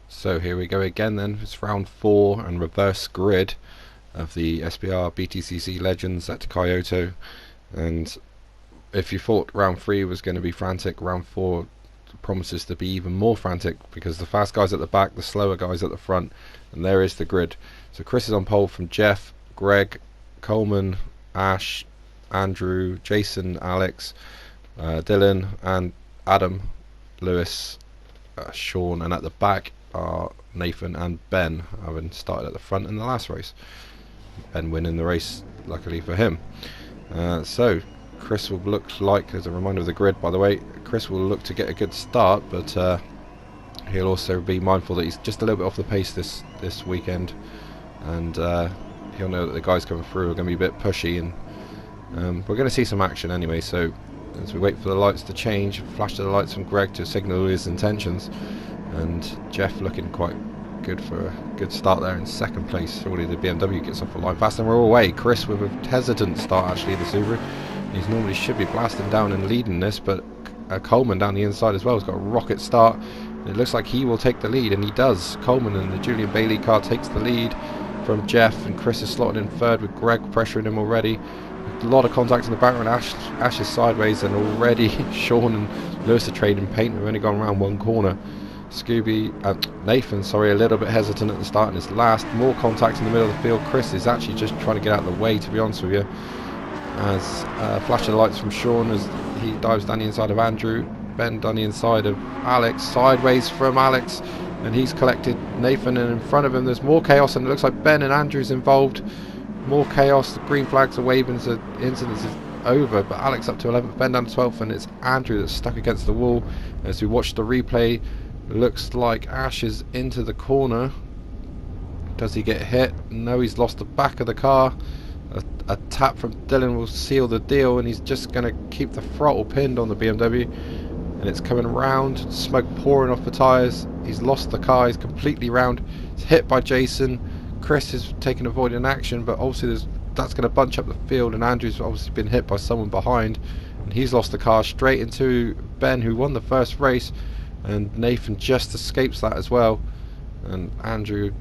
So here we go again then. It's round 4 and reverse grid of the SBR BTCC Legends at Kyoto. And if you thought round 3 was going to be frantic, round 4 promises to be even more frantic because the fast guys at the back, the slower guys at the front, and there is the grid. So Chris is on pole from Jeff, Greg, Coleman, Ash, Andrew, Jason, Alex, Dylan and Adam, Lewis, Sean, and at the back are Nathan and Ben, having started at the front in the last race. Ben winning the race, luckily for him. So Chris will look like, as a reminder of the grid by the way, Chris will look to get a good start, but he'll also be mindful that he's just a little bit off the pace this weekend, and he'll know that the guys coming through are going to be a bit pushy, and we're going to see some action anyway. So as we wait for the lights to change, flash to the lights from Greg to signal his intentions, and Jeff looking quite good for a good start there in second place. Surely the BMW gets off the line fast, and we're all away. Chris with a hesitant start actually in the Subaru. He's normally should be blasting down and leading this, but Coleman down the inside as well has got a rocket start. It looks like he will take the lead, and he does. Coleman and the Julian Bailey car takes the lead from Jeff, and Chris is slotted in third with Greg pressuring him already. A lot of contact in the background. Ash is sideways, and already Sean and Lewis are trading paint. We've only gone around one corner. Nathan, a little bit hesitant at the start and his last. More contact in the middle of the field. Chris is actually just trying to get out of the way, to be honest with you. As flashing lights from Sean as he dives down the inside of Andrew. Ben down the inside of Alex, sideways from Alex, and he's collected Nathan, and in front of him there's more chaos, and it looks like Ben and Andrew's involved. More chaos, the green flags are waving, so the incident is over, but Alex up to 11th, Ben down to 12th, and it's Andrew that's stuck against the wall. As we watch the replay, looks like Ash is into the corner. Does he get hit? No, he's lost the back of the car. A tap from Dylan will seal the deal, and he's just going to keep the throttle pinned on the BMW, and it's coming round, smoke pouring off the tyres. He's lost the car, he's completely round. It's hit by Jason. Chris is taking avoiding action, but obviously that's going to bunch up the field, and Andrew's obviously been hit by someone behind, and he's lost the car straight into Ben, who won the first race, and Nathan just escapes that as well, and Andrew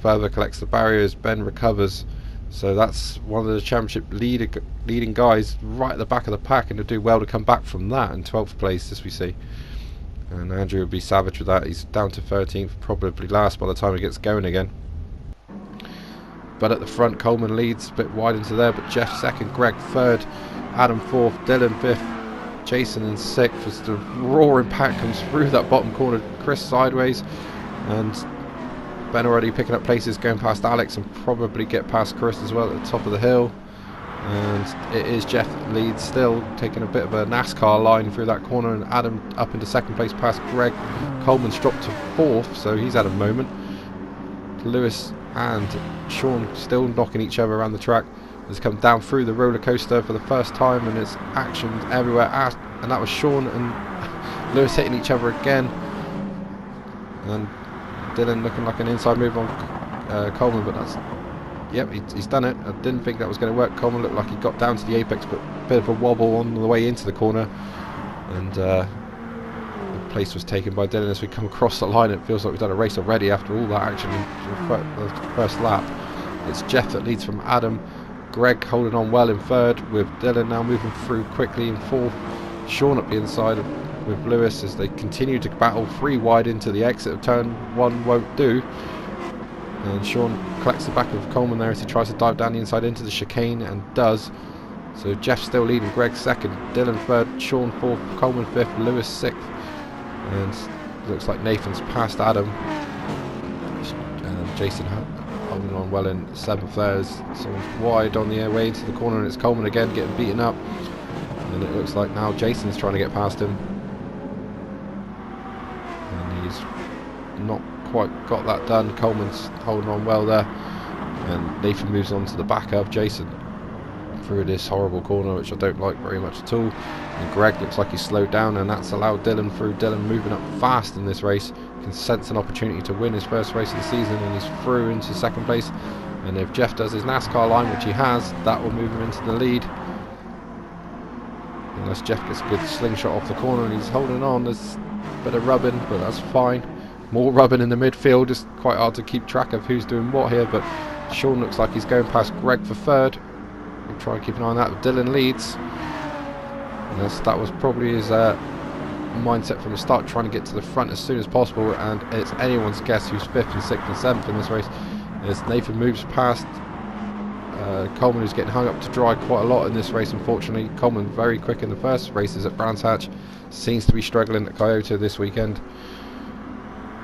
further collects the barriers. Ben recovers. So that's one of the championship leading guys right at the back of the pack, and he'll do well to come back from that in 12th place, as we see. And Andrew will be savage with that. He's down to 13th, probably last by the time he gets going again. But at the front, Coleman leads a bit wide into there, but Jeff second, Greg third, Adam fourth, Dylan fifth, Jason in sixth as the roaring pack comes through that bottom corner. Chris sideways, and Ben already picking up places, going past Alex, and probably get past Chris as well at the top of the hill. And it is Jeff that leads still, taking a bit of a NASCAR line through that corner, and Adam up into second place past Greg. Coleman's dropped to fourth, so he's had a moment. Lewis and Sean still knocking each other around the track. Has come down through the roller coaster for the first time, and it's action everywhere. And that was Sean and Lewis hitting each other again. And Dylan looking like an inside move on Coleman, but that's, yep, he's done it. I didn't think that was going to work. Coleman looked like he got down to the apex, but a bit of a wobble on the way into the corner, and the place was taken by Dylan. As we come across the line, it feels like we've done a race already after all that action in the first lap. It's Jeff that leads from Adam. Greg holding on well in third, with Dylan now moving through quickly in fourth. Sean up the inside with Lewis as they continue to battle 3 wide into the exit of turn 1 won't do. And Sean collects the back of Coleman there as he tries to dive down the inside into the chicane, and does. So Jeff still leading, Greg second, Dylan third, Sean fourth, Coleman fifth, Lewis sixth, and looks like Nathan's passed Adam. Jason holding on well in seventh there as someone's wide on the airway into the corner, and it's Coleman again getting beaten up, and it looks like now Jason's trying to get past him. He's not quite got that done. Coleman's holding on well there, and Nathan moves on to the back of Jason through this horrible corner, which I don't like very much at all. And Greg looks like he's slowed down, and that's allowed Dylan through. Dylan moving up fast in this race, can sense an opportunity to win his first race of the season, and he's through into second place. And if Jeff does his NASCAR line, which he has, that will move him into the lead. Unless Jeff gets a good slingshot off the corner, and he's holding on. There's a bit of rubbing, but that's fine. More rubbing in the midfield. It's quite hard to keep track of who's doing what here, but Sean looks like he's going past Greg for third. We'll try and keep an eye on that. Dylan leads. And that was probably his mindset from the start, trying to get to the front as soon as possible, and it's anyone's guess who's 5th and 6th and 7th in this race. As Nathan moves past Coleman, who's getting hung up to dry quite a lot in this race, unfortunately. Coleman very quick in the first races at Brands Hatch, seems to be struggling at Kyoto this weekend.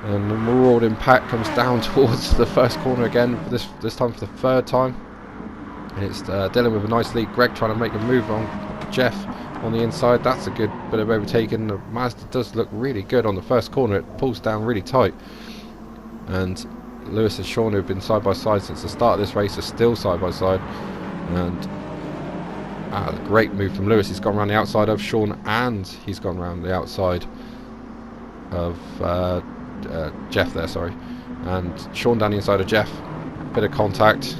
And the marauding pack comes down towards the first corner again, for this time for the 3rd time. And it's Dylan with a nice lead. Greg trying to make a move on Jeff on the inside. That's a good bit of overtaking. The Mazda does look really good on the first corner. It pulls down really tight. And Lewis and Sean, who've been side by side since the start of this race, are still side by side. And a great move from Lewis. He's gone around the outside of Sean, and he's gone around the outside of Jeff there, sorry. And Sean down the inside of Jeff. Bit of contact,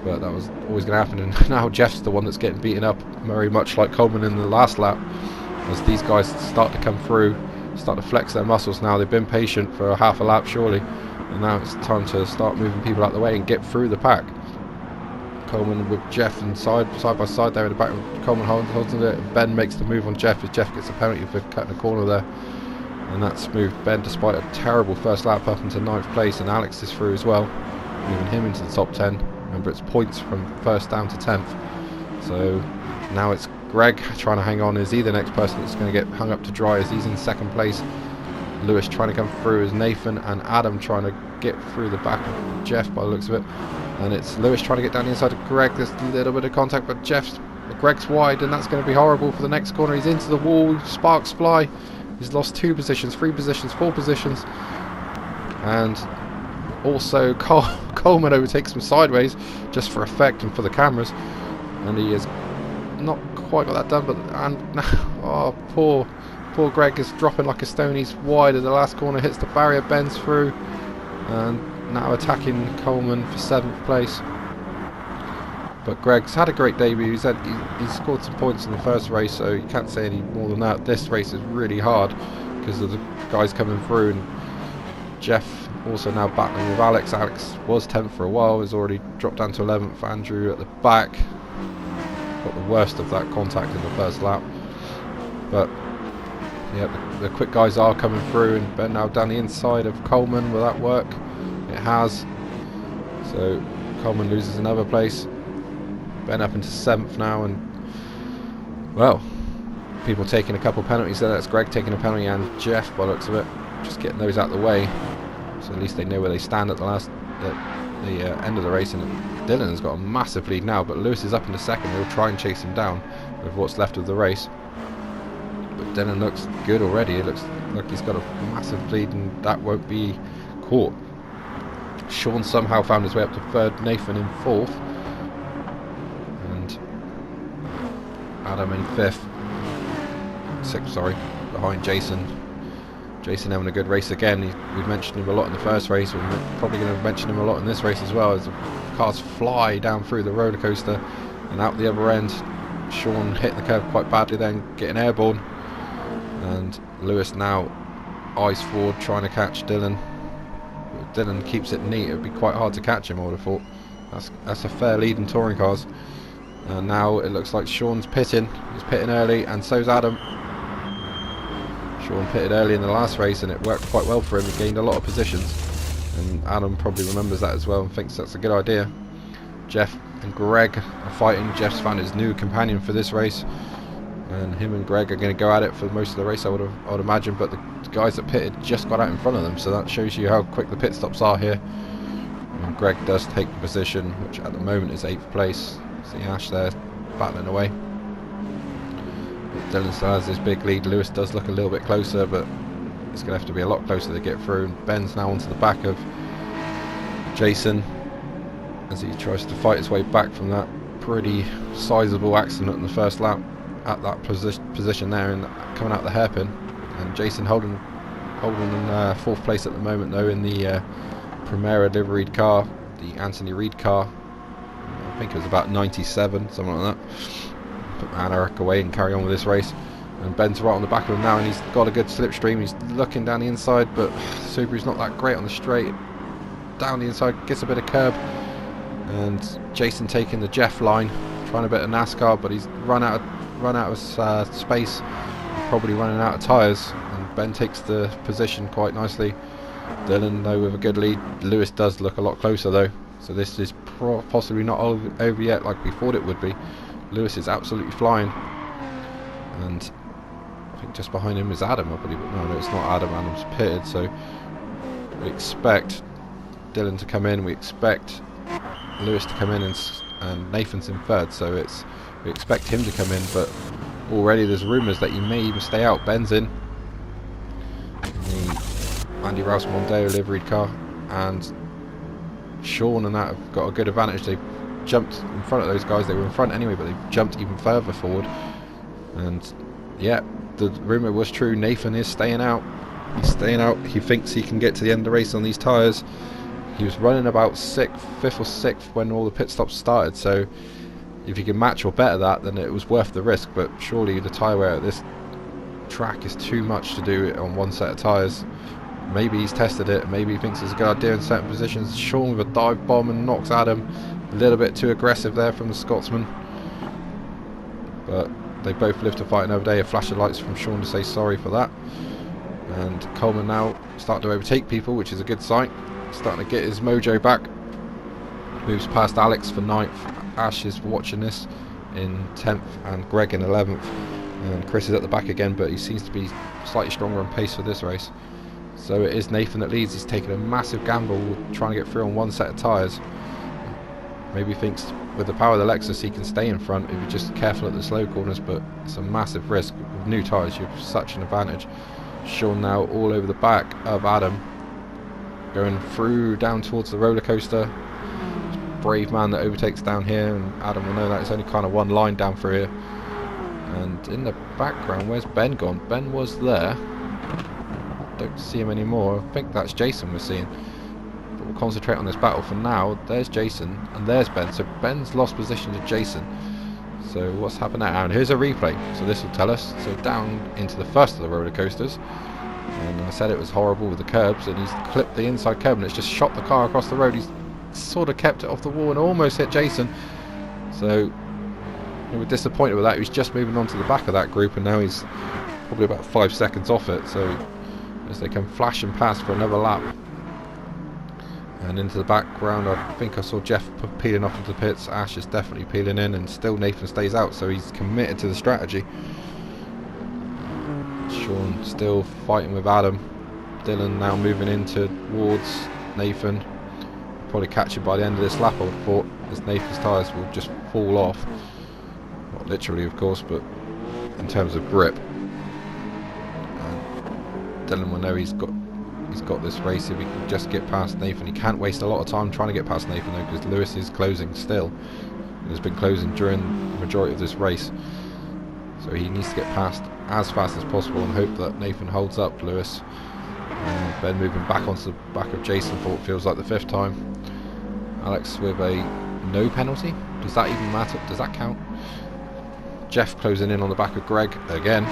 but that was always going to happen. And now Jeff's the one that's getting beaten up, very much like Coleman in the last lap, as these guys start to come through, start to flex their muscles now. They've been patient for half a lap surely, and now it's time to start moving people out of the way and get through the pack. Coleman with Jeff and side by side there in the back. Coleman holds it. Ben makes the move on Jeff, as Jeff gets a penalty for cutting a corner there, and that's moved Ben, despite a terrible first lap, up into 9th place. And Alex is through as well, moving him into the top 10. Remember, it's points from 1st down to 10th. So now it's Greg trying to hang on. Is he the next person that's going to get hung up to dry, as he's in 2nd place? Lewis trying to come through as Nathan, and Adam trying to get through the back of Jeff by the looks of it. And it's Lewis trying to get down the inside of Greg. There's a little bit of contact, but Greg's wide, and that's going to be horrible for the next corner. He's into the wall. Sparks fly. He's lost 2 positions, 3 positions, 4 positions. And also Coleman overtakes him sideways, just for effect and for the cameras. And he has not quite got that done, but oh, poor Greg is dropping like a stone. He's wide at the last corner, hits the barrier, bends through, and now attacking Coleman for 7th place. But Greg's had a great debut. He's scored some points in the first race, so you can't say any more than that. This race is really hard because of the guys coming through, and Jeff also now battling with Alex. Alex was 10th for a while, has already dropped down to 11th. Andrew at the back got the worst of that contact in the first lap. But yeah, the quick guys are coming through, and Ben now down the inside of Coleman. Will that work? It has. So Coleman loses another place. Ben up into 7th now, and well, people taking a couple penalties there. That's Greg taking a penalty, and Jeff, by the looks of it, just getting those out of the way, so at least they know where they stand at the end of the race. And Dylan has got a massive lead now, but Lewis is up into 2nd. He'll try and chase him down with what's left of the race, but Dylan looks good already. It looks like he's got a massive lead, and that won't be caught. Sean somehow found his way up to 3rd, Nathan in 4th, and Adam in 5th, 6th, sorry, behind Jason. Jason having a good race again. We've mentioned him a lot in the first race. We're probably going to mention him a lot in this race as well, as the cars fly down through the roller coaster and out the other end. Sean hit the curve quite badly, then getting airborne, and Lewis now eyes forward trying to catch Dylan. If Dylan keeps it neat, it would be quite hard to catch him, I would have thought. That's a fair lead in touring cars. And now it looks like Sean's pitting. He's pitting early, and so's Adam. Sean pitted early in the last race, and it worked quite well for him. He gained a lot of positions, and Adam probably remembers that as well and thinks that's a good idea. Jeff and Greg are fighting. Jeff's found his new companion for this race, and him and Greg are going to go at it for most of the race, I would imagine. But the guys that pitted just got out in front of them, so that shows you how quick the pit stops are here. And Greg does take the position, which at the moment is 8th place. See Ash there battling away. Dylan still has this big lead. Lewis does look a little bit closer, but it's going to have to be a lot closer to get through. And Ben's now onto the back of Jason as he tries to fight his way back from that pretty sizable accident in the first lap at that position there, and coming out the hairpin. And Jason holding in 4th place at the moment, though, in the Primera liveried car, the Anthony Reid car. I think it was about 97, something like that. Put Anarach away and carry on with this race. And Ben's right on the back of him now, and he's got a good slipstream. He's looking down the inside, but Subaru's not that great on the straight. Down the inside, gets a bit of curb, and Jason taking the Jeff line, trying a bit of NASCAR, but he's run out of space, probably running out of tyres. And Ben takes the position quite nicely. Dylan though with a good lead. Lewis does look a lot closer though, so this is possibly not over yet like we thought it would be. Lewis is absolutely flying, and I think just behind him is Adam, I believe. No, it's not Adam. Adam's pitted, so we expect Dylan to come in. We expect Lewis to come in, and Nathan's in third, so we expect him to come in. But already there's rumours that he may even stay out. Ben's in. The Andy Rouse Mondeo liveried car, and Sean and that have got a good advantage. They jumped in front of those guys. They were in front anyway, but they jumped even further forward. And yeah, the rumour was true. Nathan is staying out. He's staying out. He thinks he can get to the end of the race on these tyres. He was running about 5th or 6th when all the pit stops started, so if he can match or better that, then it was worth the risk. But surely the tyre wear at this track is too much to do it on one set of tyres. Maybe he's tested it, maybe he thinks it's a good idea in certain positions. Sean with a dive bomb and knocks Adam. A little bit too aggressive there from the Scotsman, but they both live to fight another day. A flash of lights from Sean to say sorry for that. And Coleman now starting to overtake people, which is a good sign. Starting to get his mojo back. Moves past Alex for 9th. Ash is watching this in 10th, and Greg in 11th. And Chris is at the back again, but he seems to be slightly stronger on pace for this race. So it is Nathan that leads. He's taking a massive gamble trying to get through on one set of tyres. Maybe he thinks with the power of the Lexus he can stay in front if he's just careful at the slow corners, but it's a massive risk. With new tyres you have such an advantage. Sean now all over the back of Adam, going through down towards the roller coaster. Brave man that overtakes down here, and Adam will know that it's only kind of one line down through here. And in the background, where's Ben gone? Ben was there. Don't see him anymore. I think that's Jason we're seeing. But we'll concentrate on this battle for now. There's Jason and there's Ben. So Ben's lost position to Jason. So what's happened now? And here's a replay. So this will tell us. So down into the first of the roller coasters. And I said it was horrible with the curbs, and he's clipped the inside curb and it's just shot the car across the road. He's sort of kept it off the wall and almost hit Jason. So we were disappointed with that. He was just moving on to the back of that group, and now he's probably about 5 seconds off it. So as they come flashing past for another lap. And into the background I think I saw Jeff peeling off into the pits. Ash is definitely peeling in, and still Nathan stays out, so he's committed to the strategy. Sean still fighting with Adam. Dylan now moving in towards Nathan. Probably catch him by the end of this lap, I would have thought, as Nathan's tyres will just fall off. Not literally of course, but in terms of grip. Dylan will know he's got this race if he can just get past Nathan. He can't waste a lot of time trying to get past Nathan though, because Lewis is closing still. He's been closing during the majority of this race, so he needs to get past as fast as possible and hope that Nathan holds up Lewis. Ben moving back onto the back of Jason for what feels like the 5th time. Alex with a no penalty. Does that even matter? Does that count? Jeff closing in on the back of Greg again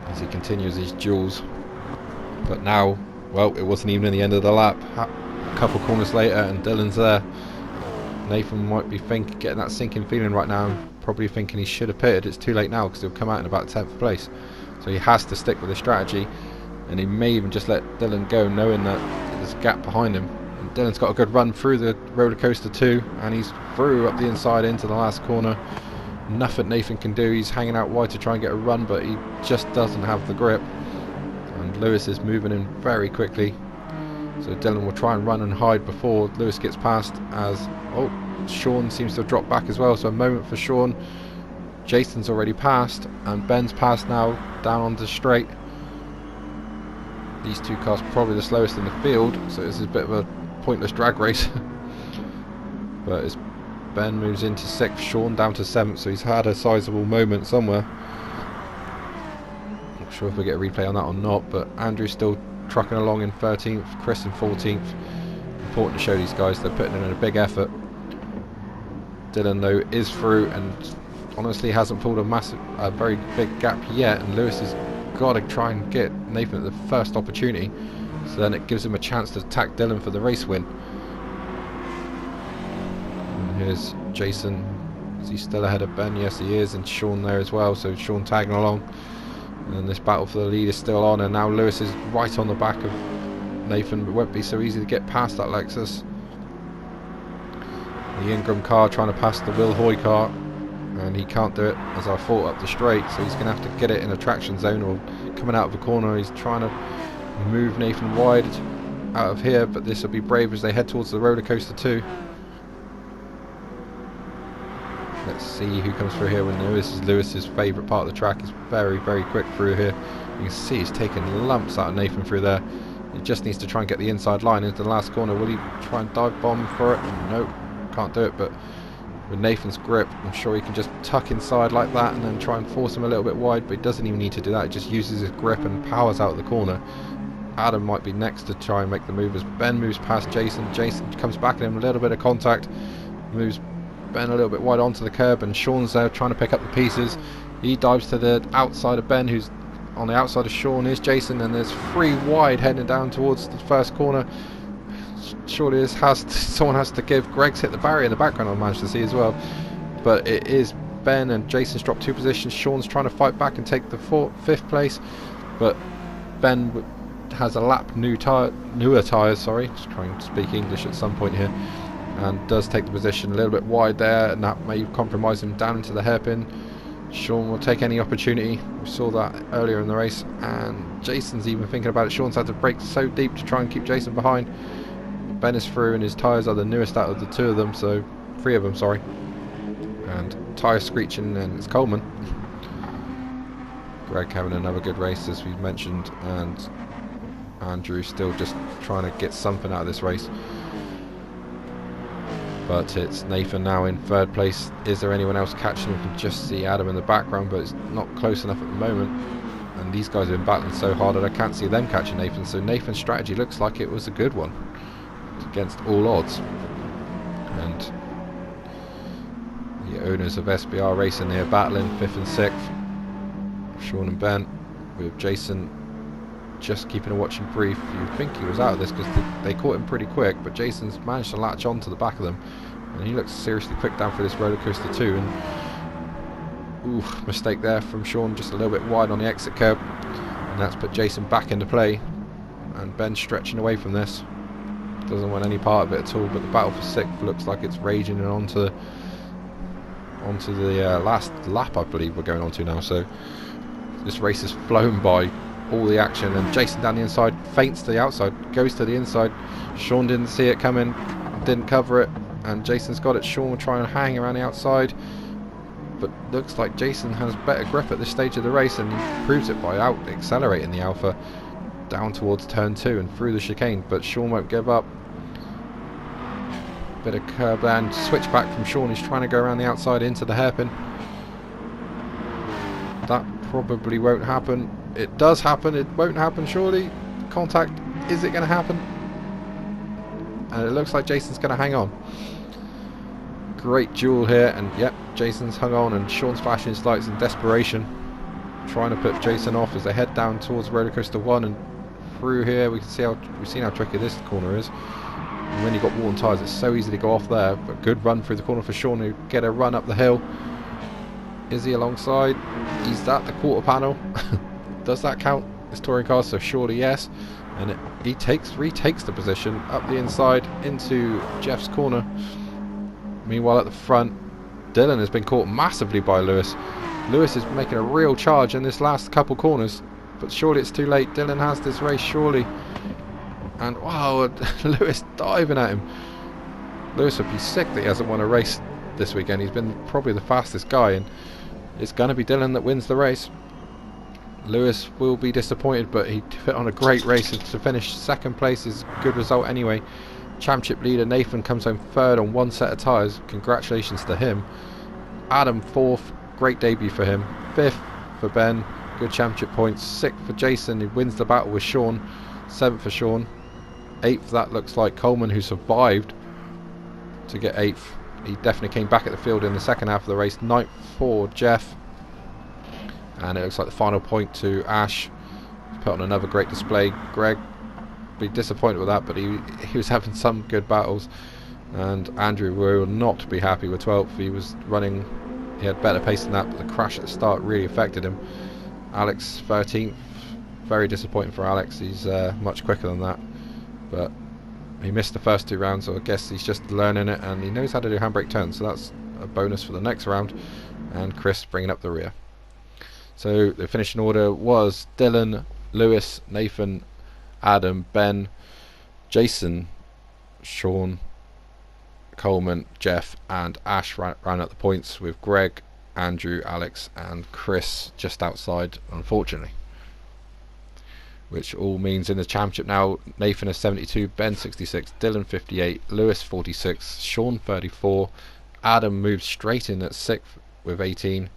as he continues his duels. But now, well, it wasn't even in the end of the lap. A couple corners later and Dylan's there. Nathan might be getting that sinking feeling right now, probably thinking he should have pitted. It's too late now because he'll come out in about 10th place. So he has to stick with his strategy, and he may even just let Dylan go, knowing that there's a gap behind him. And Dylan's got a good run through the roller coaster too, and he's through up the inside into the last corner. Nothing Nathan can do. He's hanging out wide to try and get a run, but he just doesn't have the grip. And Lewis is moving in very quickly, so Dylan will try and run and hide before Lewis gets past, as Sean seems to have dropped back as well. So a moment for Sean. Jason's already passed, and Ben's passed now down on the straight. These two cars probably the slowest in the field, so this is a bit of a pointless drag race. But as Ben moves into 6th, Sean down to 7th, so he's had a sizable moment somewhere. Not sure if we get a replay on that or not, but Andrew's still trucking along in 13th, Chris in 14th. Important to show these guys they're putting in a big effort. Dylan though is through, and honestly hasn't pulled a very big gap yet, and Lewis has got to try and get Nathan at the first opportunity, so then it gives him a chance to attack Dylan for the race win. And here's Jason. Is he still ahead of Ben? Yes, he is, and Sean there as well, so Sean tagging along. And this battle for the lead is still on, and now Lewis is right on the back of Nathan. It won't be so easy to get past that Lexus. The Ingram car trying to pass the Will Hoy car, and he can't do it as I thought up the straight, so he's going to have to get it in a traction zone or coming out of the corner. He's trying to move Nathan wide out of here, but this will be brave as they head towards the roller coaster 2. Let's see who comes through here. When this is Lewis's favourite part of the track. He's very, very quick through here. You can see he's taking lumps out of Nathan through there. He just needs to try and get the inside line into the last corner. Will he try and dive bomb for it? Nope, can't do it, but with Nathan's grip, I'm sure he can just tuck inside like that and then try and force him a little bit wide, but he doesn't even need to do that. He just uses his grip and powers out of the corner. Adam might be next to try and make the move as Ben moves past Jason. Jason comes back at him, a little bit of contact, moves Ben a little bit wide onto the curb, and Sean's there trying to pick up the pieces. He dives to the outside of Ben, who's on the outside of Sean is Jason, and there's 3 wide heading down towards the first corner. Surely someone has to give. Greg's hit the barrier in the background, I managed to see as well, but it is Ben, and Jason's dropped 2 positions. Sean's trying to fight back and take the 5th place, but Ben has a lap newer tyres, sorry, just trying to speak English at some point here, and does take the position a little bit wide there, and that may compromise him down into the hairpin. Sean will take any opportunity. We saw that earlier in the race, and Jason's even thinking about it. Sean's had to brake so deep to try and keep Jason behind. Ben is through, and his tyres are the newest out of the 2 of them, so 3 of them, sorry. And tyre screeching, and it's Coleman. Greg having another good race, as we've mentioned, and Andrew still just trying to get something out of this race. But it's Nathan now in 3rd place. Is there anyone else catching him? You can just see Adam in the background, but it's not close enough at the moment. And these guys have been battling so hard that I can't see them catching Nathan. So Nathan's strategy looks like it was a good one against all odds. And the owners of SBR Racing here battling 5th and 6th. Sean and Ben, with Jason just keeping a watching brief. You'd think he was out of this because they caught him pretty quick, but Jason's managed to latch on to the back of them, and he looks seriously quick down for this roller coaster too. And mistake there from Sean, just a little bit wide on the exit curb, and that's put Jason back into play. And Ben stretching away from this, doesn't want any part of it at all. But the battle for 6th looks like it's raging and onto the last lap, I believe we're going on to now. So this race has flown by. All the action, and Jason down the inside feints to the outside, goes to the inside. Sean didn't see it coming, didn't cover it, and Jason's got it. Sean will try and hang around the outside, but looks like Jason has better grip at this stage of the race, and he proves it by out accelerating the Alpha down towards turn 2 and through the chicane. But Sean won't give up. Bit of curb and switch back from Sean. He's trying to go around the outside into the hairpin. That probably won't happen. It does happen. It won't happen, surely. Contact. Is it going to happen? And it looks like Jason's going to hang on. Great duel here, and yep, Jason's hung on, and Sean's flashing his lights in desperation, trying to put Jason off as they head down towards roller coaster 1 and through here. We've seen how tricky this corner is. And when you've got worn tyres, it's so easy to go off there. But good run through the corner for Sean, who get a run up the hill. Is he alongside? He's at the quarter panel. Does that count as touring cars? So surely yes. And he retakes the position up the inside into Jeff's corner. Meanwhile at the front, Dylan has been caught massively by Lewis. Lewis is making a real charge in this last couple corners, but surely it's too late. Dylan has this race, surely. And wow, Lewis diving at him. Lewis would be sick that he hasn't won a race this weekend. He's been probably the fastest guy, and it's going to be Dylan that wins the race. Lewis will be disappointed, but he put on a great race to finish 2nd place is a good result anyway. Championship leader Nathan comes home 3rd on 1 set of tyres. Congratulations to him. Adam 4th, great debut for him. 5th for Ben, good championship points. 6th for Jason, who wins the battle with Sean. 7th for Sean. 8th, that looks like Coleman, who survived to get 8th. he definitely came back at the field in the second half of the race. 9th for Jeff, and it looks like the final point to Ash. He's put on another great display. Greg be disappointed with that, but he was having some good battles, and Andrew will not be happy with 12th. He was running, he had better pace than that, but the crash at the start really affected him. Alex 13th, very disappointing for Alex. He's much quicker than that, but he missed the first 2 rounds, so I guess he's just learning it, and he knows how to do handbrake turns, so that's a bonus for the next round. And Chris bringing up the rear. So the finishing order was Dylan, Lewis, Nathan, Adam, Ben, Jason, Sean, Coleman, Jeff and Ash round out the points, with Greg, Andrew, Alex and Chris just outside, unfortunately. Which all means in the championship now, Nathan has 72, Ben 66, Dylan 58, Lewis 46, Sean 34, Adam moves straight in at 6th with 18,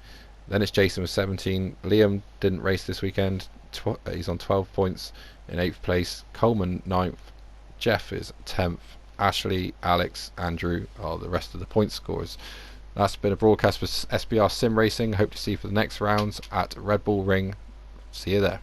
then it's Jason with 17, Liam didn't race this weekend, he's on 12 points in 8th place, Coleman 9th, Jeff is 10th, Ashley, Alex, Andrew are the rest of the point scorers. That's been a broadcast for SBR Sim Racing. Hope to see you for the next rounds at Red Bull Ring. See you there.